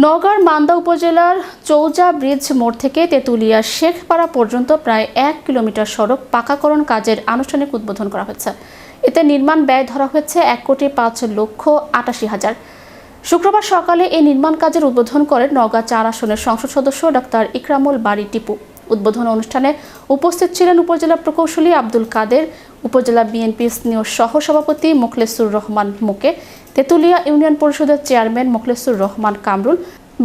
নওগাঁর মান্দা উপজেলার চৌজা ব্রিজ মোড় থেকে তেঁতুলিয়া শেখপাড়া পর্যন্ত প্রায় 1 কিলোমিটার সড়ক পাকাকরণ কাজের আনুষ্ঠানিক উদ্বোধন করা হয়েছে। এতে নির্মাণ ব্যয় ধরা হয়েছে 1,05,88,000। শুক্রবার সকালে এই নির্মাণ কাজের উদ্বোধন করেন নওগাঁ 4 আসনের সংসদ সদস্য ডাক্তার ইকরামুল বারী টিপু। উদ্বোধন অনুষ্ঠানে উপস্থিত ছিলেন উপজেলা প্রকৌশলী আব্দুল কাদের, উপজেলা বিএনপি স্নেহ সহ-সভাপতি মোখলেসুর রহমান মুকে, তেঁতুলিয়া ইউনিয়ন পরিষদের চেয়ারম্যান মোখলেসুর রহমান কামরুল,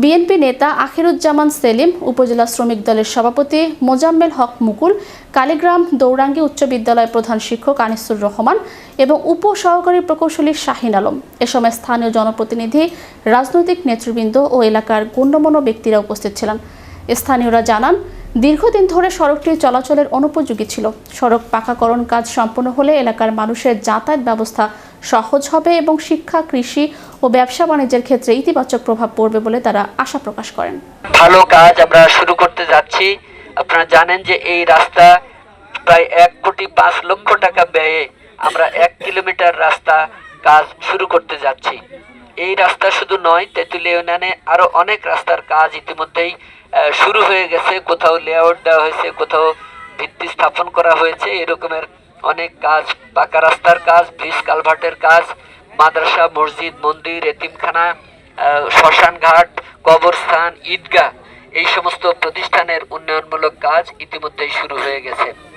বিএনপি নেতা আখিরুজ্জামান সেলিম, উপজেলা শ্রমিক দলের সভাপতি মোজাম্মেল হক মুকুল, কালীগ্রাম দৌরাঙ্গী উচ্চ বিদ্যালয়ের প্রধান শিক্ষক আনিসুর রহমান এবং উপ সহকারী প্রকৌশলী শাহিন আলম। এ সময় স্থানীয় জনপ্রতিনিধি, রাজনৈতিক নেতৃবৃন্দ ও এলাকার গণ্যমান্য ব্যক্তিরা উপস্থিত ছিলেন। স্থানীয়রা জানান, দীর্ঘদিন ধরে সড়কটি চলাচলের অনুপযোগী ছিল। সড়ক পাকাকরণ কাজ সম্পন্ন হলে এলাকার মানুষের যাতায়াত ব্যবস্থা সহজ হবে এবং শিক্ষা, কৃষি ও ব্যবসা বাণিজ্যের ক্ষেত্রে ইতিবাচক প্রভাব পড়বে বলে তারা আশা প্রকাশ করেন। ভালো কাজ আমরা শুরু করতে যাচ্ছি। আপনারা জানেন যে এই রাস্তা প্রায় 1,05,00,000 টাকা ব্যয়ে আমরা 1 কিলোমিটার রাস্তা কাজ শুরু করতে যাচ্ছি। এই রাস্তা শুধু নয়, তেঁতুলিয়া ইউনিয়নে আরো অনেক রাস্তার কাজ ইতিমধ্যেই শুরু হয়ে গেছে। কোথাও লেআউট দেওয়া হয়েছে, কোথাও ভিত্তি স্থাপন করা হয়েছে। এরকমের অনেক কাজ, পাকা রাস্তার কাজ, ব্রিজ কালভার্টের কাজ, মাদ্রাসা, মসজিদ, মন্দির, এতিমখানা, শ্মশান ঘাট, কবরস্থান, ঈদগাহ, এই সমস্ত প্রতিষ্ঠানের উন্নয়নমূলক কাজ ইতিমধ্যেই শুরু হয়ে গেছে।